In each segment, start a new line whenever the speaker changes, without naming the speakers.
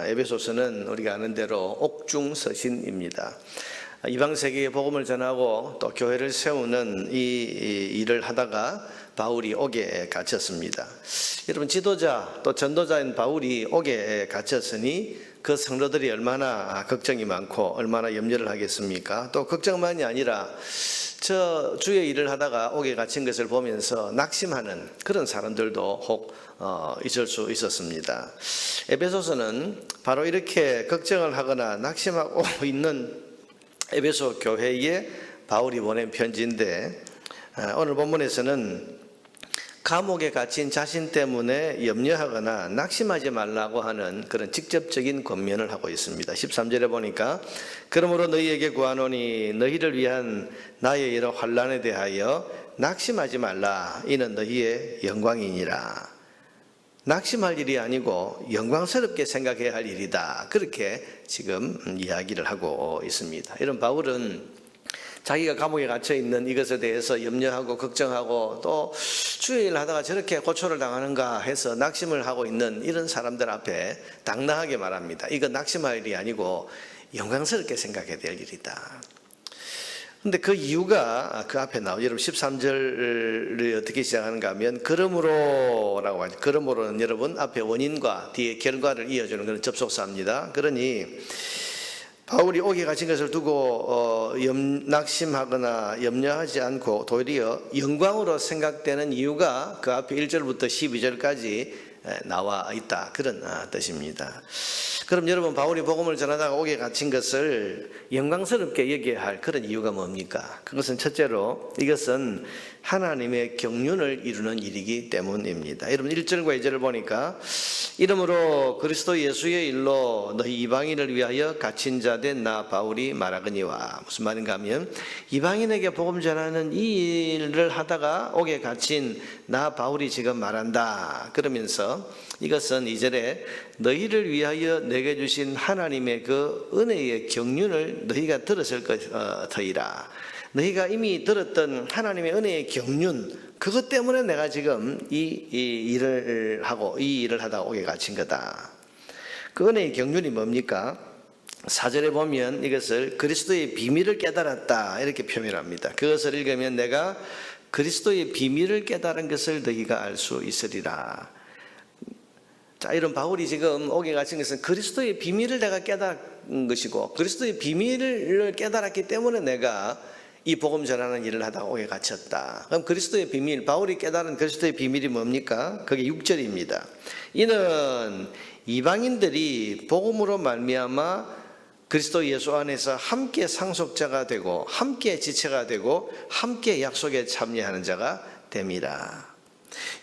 에베소서는 우리가 아는 대로 옥중서신입니다. 이방 세계에 복음을 전하고 또 교회를 세우는 이 일을 하다가 바울이 옥에 갇혔습니다. 여러분, 지도자 또 전도자인 바울이 옥에 갇혔으니 그 성도들이 얼마나 걱정이 많고 얼마나 염려를 하겠습니까? 또 걱정만이 아니라 저 주의 일을 하다가 옥에 갇힌 것을 보면서 낙심하는 그런 사람들도 혹 있을 수 있었습니다. 에베소서는 바로 이렇게 걱정을 하거나 낙심하고 있는 에베소 교회에 바울이 보낸 편지인데, 오늘 본문에서는 감옥에 갇힌 자신 때문에 염려하거나 낙심하지 말라고 하는 그런 직접적인 권면을 하고 있습니다. 13절에 보니까 그러므로 너희에게 구하노니 너희를 위한 나의 여러 환난에 대하여 낙심하지 말라. 이는 너희의 영광이니라. 낙심할 일이 아니고 영광스럽게 생각해야 할 일이다. 그렇게 지금 이야기를 하고 있습니다. 이런 바울은 자기가 감옥에 갇혀 있는 이것에 대해서 염려하고 걱정하고 또 주의 일을 하다가 저렇게 고초를 당하는가 해서 낙심을 하고 있는 이런 사람들 앞에 당당하게 말합니다. 이건 낙심할 일이 아니고 영광스럽게 생각해야 될 일이다. 근데 그 이유가 그 앞에 나오죠. 여러분 13절을 어떻게 시작하는가 하면 그러므로라고 하죠. 그러므로는 여러분 앞에 원인과 뒤에 결과를 이어주는 그런 접속사입니다. 그러니 바울이 옥에 갇힌 것을 두고 낙심하거나 염려하지 않고 도리어 영광으로 생각되는 이유가 그 앞에 1절부터 12절까지 나와 있다. 그런 뜻입니다. 그럼 여러분, 바울이 복음을 전하다가 옥에 갇힌 것을 영광스럽게 여겨야 할 그런 이유가 뭡니까? 그것은 첫째로 이것은 하나님의 경륜을 이루는 일이기 때문입니다. 여러분 1절과 2절을 보니까 이러므로 그리스도 예수의 일로 너희 이방인을 위하여 갇힌 자 된 나 바울이 말하거니와. 무슨 말인가 하면 이방인에게 복음 전하는 이 일을 하다가 옥에 갇힌 나 바울이 지금 말한다. 그러면서 이것은 2절에 너희를 위하여 내게 주신 하나님의 그 은혜의 경륜을 너희가 들었을 터이라. 너희가 이미 들었던 하나님의 은혜의 경륜, 그것 때문에 내가 지금 이 일을 하고 이 일을 하다가 옥에 갇힌 거다. 그 은혜의 경륜이 뭡니까? 4절에 보면 이것을 그리스도의 비밀을 깨달았다 이렇게 표현합니다. 그것을 읽으면 내가 그리스도의 비밀을 깨달은 것을 너희가 알 수 있으리라. 자, 이런 바울이 지금 옥에 갇힌 것은 그리스도의 비밀을 내가 깨달은 것이고 그리스도의 비밀을 깨달았기 때문에 내가 이 복음 전하는 일을 하다가 옥에 갇혔다. 그럼 그리스도의 비밀, 바울이 깨달은 그리스도의 비밀이 뭡니까? 그게 6절입니다. 이는 이방인들이 복음으로 말미암아 그리스도 예수 안에서 함께 상속자가 되고 함께 지체가 되고 함께 약속에 참여하는 자가 됨이라.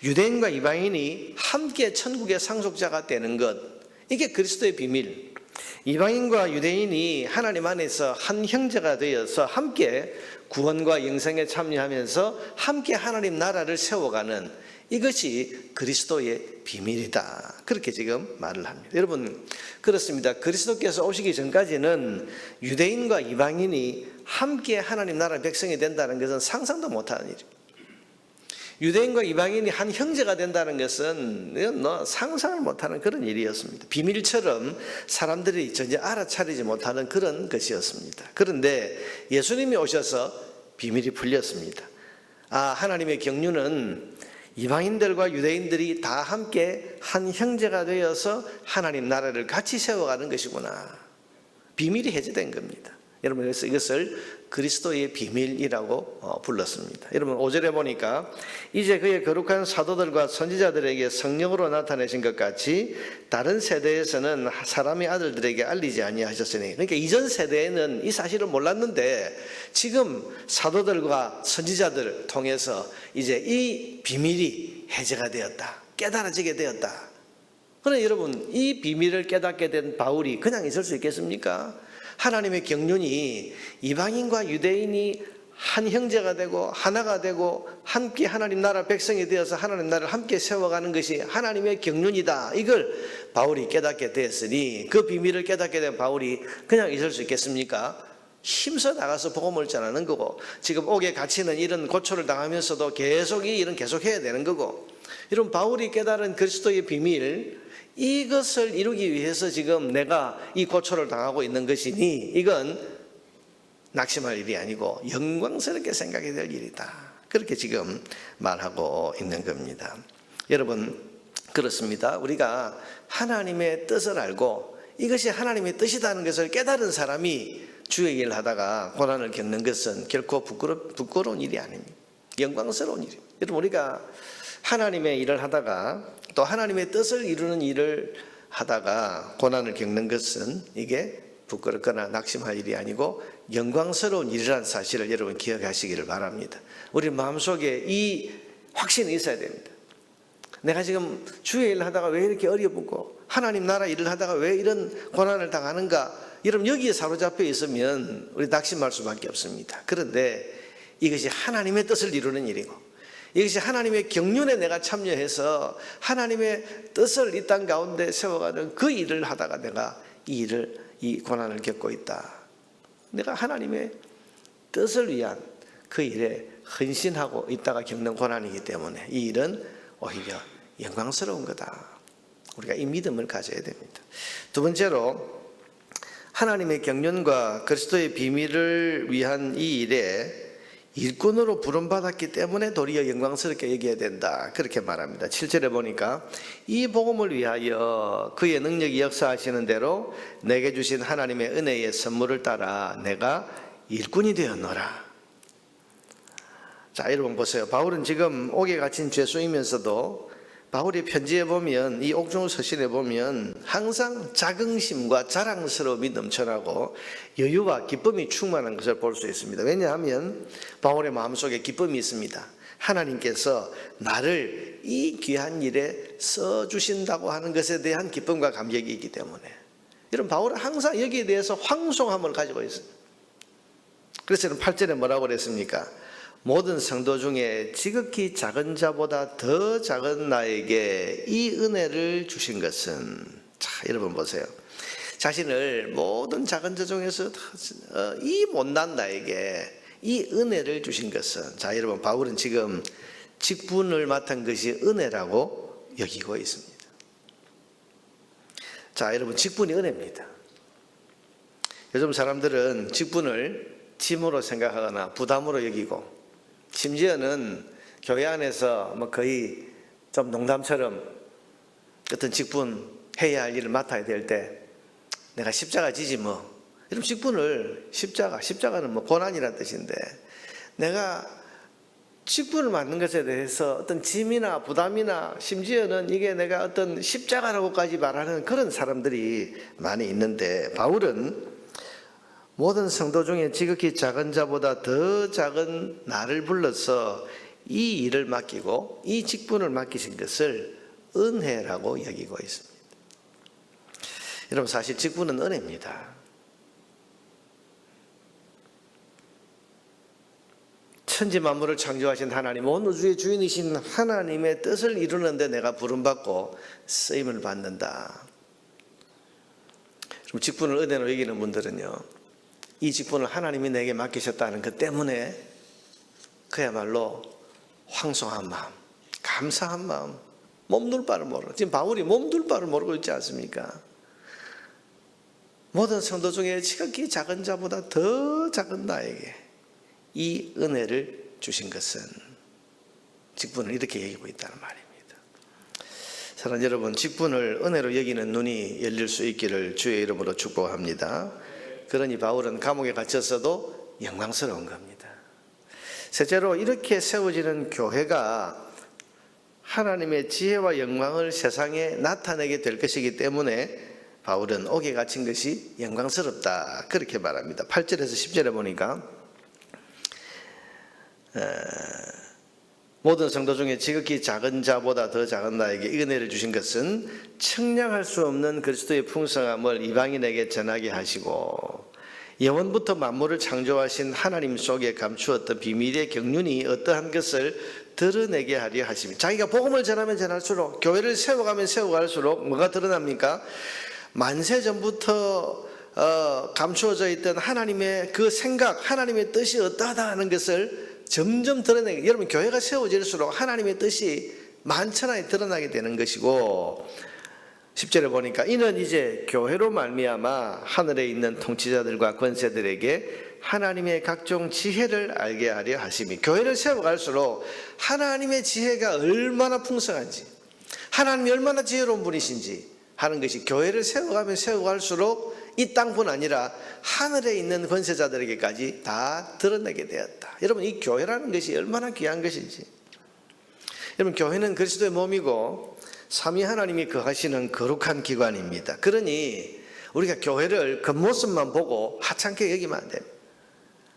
유대인과 이방인이 함께 천국의 상속자가 되는 것, 이게 그리스도의 비밀. 이방인과 유대인이 하나님 안에서 한 형제가 되어서 함께 구원과 영생에 참여하면서 함께 하나님 나라를 세워가는 이것이 그리스도의 비밀이다. 그렇게 지금 말을 합니다. 여러분, 그렇습니다. 그리스도께서 오시기 전까지는 유대인과 이방인이 함께 하나님 나라 백성이 된다는 것은 상상도 못하는 일입니다. 유대인과 이방인이 한 형제가 된다는 것은 상상을 못하는 그런 일이었습니다. 비밀처럼 사람들이 전혀 알아차리지 못하는 그런 것이었습니다. 그런데 예수님이 오셔서 비밀이 풀렸습니다. 하나님의 경륜은 이방인들과 유대인들이 다 함께 한 형제가 되어서 하나님 나라를 같이 세워가는 것이구나. 비밀이 해제된 겁니다. 여러분, 그래서 이것을 그리스도의 비밀이라고 불렀습니다. 여러분 5절에 보니까 이제 그의 거룩한 사도들과 선지자들에게 성령으로 나타내신 것 같이 다른 세대에서는 사람의 아들들에게 알리지 아니하셨으니, 그러니까 이전 세대에는 이 사실을 몰랐는데 지금 사도들과 선지자들을 통해서 이제 이 비밀이 해제가 되었다, 깨달아지게 되었다. 그러나 여러분, 이 비밀을 깨닫게 된 바울이 그냥 있을 수 있겠습니까? 하나님의 경륜이 이방인과 유대인이 한 형제가 되고 하나가 되고 함께 하나님 나라 백성이 되어서 하나님 나라를 함께 세워가는 것이 하나님의 경륜이다. 이걸 바울이 깨닫게 되었으니 그 비밀을 깨닫게 된 바울이 그냥 있을 수 있겠습니까? 힘써 나가서 복음을 전하는 거고, 지금 옥에 갇히는 이런 고초를 당하면서도 계속 이 일은 계속해야 되는 거고, 이런 바울이 깨달은 그리스도의 비밀, 이것을 이루기 위해서 지금 내가 이 고초를 당하고 있는 것이니 이건 낙심할 일이 아니고 영광스럽게 생각이 될 일이다. 그렇게 지금 말하고 있는 겁니다. 여러분, 그렇습니다. 우리가 하나님의 뜻을 알고 이것이 하나님의 뜻이라는 것을 깨달은 사람이 주의 일을 하다가 고난을 겪는 것은 결코 부끄러운 일이 아닙니다. 영광스러운 일입니다. 여러분, 우리가 하나님의 일을 하다가 또 하나님의 뜻을 이루는 일을 하다가 고난을 겪는 것은 이게 부끄럽거나 낙심할 일이 아니고 영광스러운 일이라는 사실을 여러분 기억하시기를 바랍니다. 우리 마음속에 이 확신이 있어야 됩니다. 내가 지금 주의 일을 하다가 왜 이렇게 어려웠고 하나님 나라 일을 하다가 왜 이런 고난을 당하는가, 여러분 여기에 사로잡혀 있으면 우리 낙심할 수밖에 없습니다. 그런데 이것이 하나님의 뜻을 이루는 일이고 이것이 하나님의 경륜에 내가 참여해서 하나님의 뜻을 이 땅 가운데 세워가는 그 일을 하다가 내가 이 고난을 겪고 있다. 내가 하나님의 뜻을 위한 그 일에 헌신하고 있다가 겪는 고난이기 때문에 이 일은 오히려 영광스러운 거다. 우리가 이 믿음을 가져야 됩니다. 두 번째로 하나님의 경륜과 그리스도의 비밀을 위한 이 일에 일꾼으로 부름받았기 때문에 도리어 영광스럽게 여겨야 된다. 그렇게 말합니다. 7절에 보니까 이 복음을 위하여 그의 능력이 역사하시는 대로 내게 주신 하나님의 은혜의 선물을 따라 내가 일꾼이 되었노라. 자, 여러분 보세요. 바울은 지금 옥에 갇힌 죄 수이면서도 바울의 편지에 보면 이 옥중 서신에 보면 항상 자긍심과 자랑스러움이 넘쳐나고 여유와 기쁨이 충만한 것을 볼 수 있습니다. 왜냐하면 바울의 마음속에 기쁨이 있습니다. 하나님께서 나를 이 귀한 일에 써주신다고 하는 것에 대한 기쁨과 감격이 있기 때문에 여러분 바울은 항상 여기에 대해서 황송함을 가지고 있습니다. 그래서 8절에 뭐라고 그랬습니까? 모든 성도 중에 지극히 작은 자보다 더 작은 나에게 이 은혜를 주신 것은, 자 여러분 보세요. 자신을 모든 작은 자 중에서 이 못난 나에게 이 은혜를 주신 것은, 자 여러분 바울은 지금 직분을 맡은 것이 은혜라고 여기고 있습니다. 자 여러분, 직분이 은혜입니다. 요즘 사람들은 직분을 짐으로 생각하거나 부담으로 여기고 심지어는 교회 안에서 뭐 거의 좀 농담처럼 어떤 직분 해야 할 일을 맡아야 될 때 내가 십자가 지지 뭐 이런 직분을 십자가는 뭐 고난이라는 뜻인데 내가 직분을 맡는 것에 대해서 어떤 짐이나 부담이나 심지어는 이게 내가 어떤 십자가라고까지 말하는 그런 사람들이 많이 있는데 바울은 모든 성도 중에 지극히 작은 자보다 더 작은 나를 불러서 이 일을 맡기고 이 직분을 맡기신 것을 은혜라고 여기고 있습니다. 여러분 사실 직분은 은혜입니다. 천지 만물을 창조하신 하나님, 온 우주의 주인이신 하나님의 뜻을 이루는데 내가 부름받고 쓰임을 받는다. 그럼 직분을 은혜로 여기는 분들은요, 이 직분을 하나님이 내게 맡기셨다는 것 때문에 그야말로 황송한 마음, 감사한 마음, 몸둘 바를 모르고, 지금 바울이 몸둘 바를 모르고 있지 않습니까? 모든 성도 중에 지극히 작은 자보다 더 작은 나에게 이 은혜를 주신 것은, 직분을 이렇게 여기고 있다는 말입니다. 사랑하는 여러분, 직분을 은혜로 여기는 눈이 열릴 수 있기를 주의 이름으로 축복합니다. 그러니 바울은 감옥에 갇혔어도 영광스러운 겁니다. 셋째로, 이렇게 세워지는 교회가 하나님의 지혜와 영광을 세상에 나타내게 될 것이기 때문에 바울은 옥에 갇힌 것이 영광스럽다 그렇게 말합니다. 8절에서 10절에 보니까 모든 성도 중에 지극히 작은 자보다 더 작은 나에게 이 은혜를 주신 것은 측량할 수 없는 그리스도의 풍성함을 이방인에게 전하게 하시고 영원부터 만물을 창조하신 하나님 속에 감추었던 비밀의 경륜이 어떠한 것을 드러내게 하려 하십니다. 자기가 복음을 전하면 전할수록, 교회를 세워가면 세워갈수록 뭐가 드러납니까? 만세 전부터 감추어져 있던 하나님의 그 생각, 하나님의 뜻이 어떠하다 하는 것을 점점 드러내게, 여러분 교회가 세워질수록 하나님의 뜻이 만천하에 드러나게 되는 것이고, 10절에 보니까 이는 이제 교회로 말미암아 하늘에 있는 통치자들과 권세들에게 하나님의 각종 지혜를 알게 하려 하심이, 교회를 세워갈수록 하나님의 지혜가 얼마나 풍성한지, 하나님이 얼마나 지혜로운 분이신지 하는 것이 교회를 세워가면 세워갈수록 이 땅뿐 아니라 하늘에 있는 권세자들에게까지 다 드러내게 되었다. 여러분, 이 교회라는 것이 얼마나 귀한 것인지. 여러분, 교회는 그리스도의 몸이고 삼위 하나님이 거하시는 거룩한 기관입니다. 그러니 우리가 교회를 겉모습만 보고 하찮게 여기면 안 됩니다.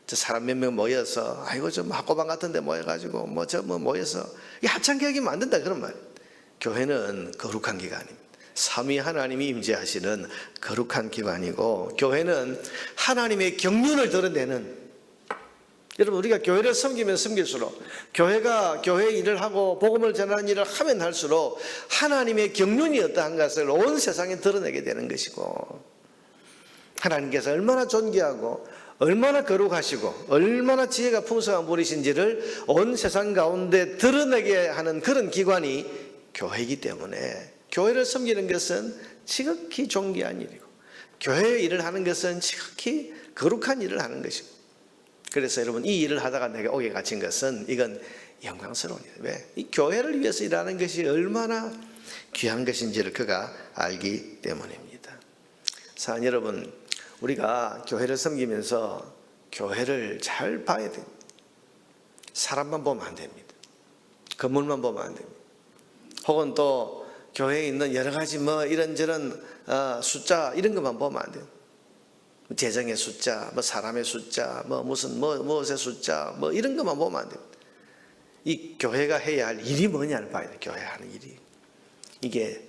저 사람 몇 명 모여서 아이고 좀 학고방 같은 데 모여가지고 모여서 하찮게 여기면 안 된다, 그런 말이에요. 교회는 거룩한 기관입니다. 삼위 하나님이 임재하시는 거룩한 기관이고, 교회는 하나님의 경륜을 드러내는, 여러분, 우리가 교회를 섬기면 섬길수록, 교회가 교회 일을 하고 복음을 전하는 일을 하면 할수록 하나님의 경륜이 어떠한 것을 온 세상에 드러내게 되는 것이고, 하나님께서 얼마나 존귀하고 얼마나 거룩하시고 얼마나 지혜가 풍성한 분이신지를 온 세상 가운데 드러내게 하는 그런 기관이 교회이기 때문에, 교회를 섬기는 것은 지극히 존귀한 일이고, 교회의 일을 하는 것은 지극히 거룩한 일을 하는 것이고, 그래서 여러분, 이 일을 하다가 내가 옥에 갇힌 것은 이건 영광스러운 일이에요. 왜? 이 교회를 위해서 일하는 것이 얼마나 귀한 것인지를 그가 알기 때문입니다. 사랑하는 여러분, 우리가 교회를 섬기면서 교회를 잘 봐야 됩니다. 사람만 보면 안 됩니다. 건물만 보면 안 됩니다. 혹은 또 교회에 있는 여러 가지 이런저런 숫자 이런 것만 보면 안 돼요. 재정의 숫자, 사람의 숫자, 무엇의 숫자, 이런 것만 보면 안 돼요. 이 교회가 해야 할 일이 뭐냐를 봐야 돼요. 교회 하는 일이. 이게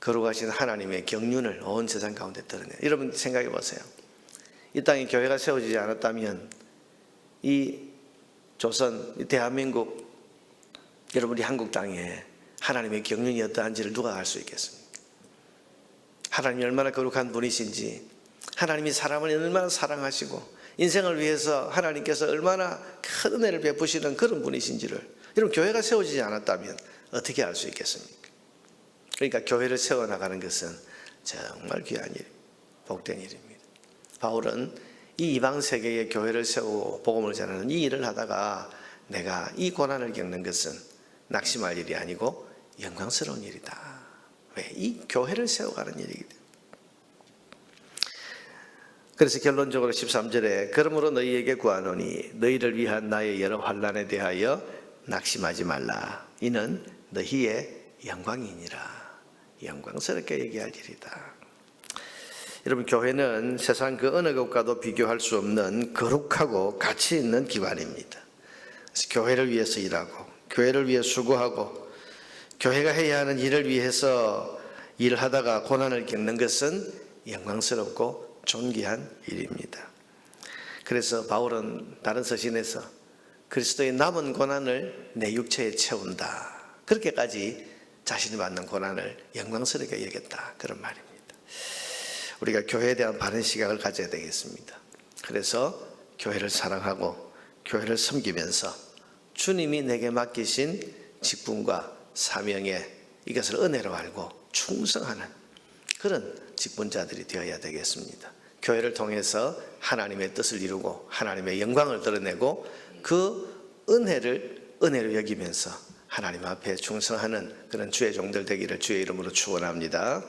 거룩하신 하나님의 경륜을 온 세상 가운데 드러내요. 여러분 생각해 보세요. 이 땅에 교회가 세워지지 않았다면 이 조선, 이 대한민국, 여러분 우리 한국 땅에 하나님의 경륜이 어떠한지를 누가 알 수 있겠습니까? 하나님이 얼마나 거룩한 분이신지, 하나님이 사람을 얼마나 사랑하시고 인생을 위해서 하나님께서 얼마나 큰 은혜를 베푸시는 그런 분이신지를 여러분, 교회가 세워지지 않았다면 어떻게 알 수 있겠습니까? 그러니까 교회를 세워나가는 것은 정말 귀한 일, 복된 일입니다. 바울은 이 이방 세계의 교회를 세우고 복음을 전하는 이 일을 하다가 내가 이 고난을 겪는 것은 낙심할 일이 아니고 영광스러운 일이다. 왜? 이 교회를 세워가는 일이기 때문에. 그래서 결론적으로 13절에 그러므로 너희에게 구하노니 너희를 위한 나의 여러 환난에 대하여 낙심하지 말라. 이는 너희의 영광이니라. 영광스럽게 얘기할 일이다. 여러분, 교회는 세상 그 어느 것과도 비교할 수 없는 거룩하고 가치 있는 기관입니다. 그래서 교회를 위해서 일하고 교회를 위해 수고하고 교회가 해야 하는 일을 위해서 일하다가 고난을 겪는 것은 영광스럽고 존귀한 일입니다. 그래서 바울은 다른 서신에서 그리스도의 남은 고난을 내 육체에 채운다, 그렇게까지 자신이 받는 고난을 영광스럽게 여겼다, 그런 말입니다. 우리가 교회에 대한 바른 시각을 가져야 되겠습니다. 그래서 교회를 사랑하고 교회를 섬기면서 주님이 내게 맡기신 직분과 사명에 이것을 은혜로 알고 충성하는 그런 직분자들이 되어야 되겠습니다. 교회를 통해서 하나님의 뜻을 이루고 하나님의 영광을 드러내고 그 은혜로 여기면서 하나님 앞에 충성하는 그런 주의 종들 되기를 주의 이름으로 축원합니다.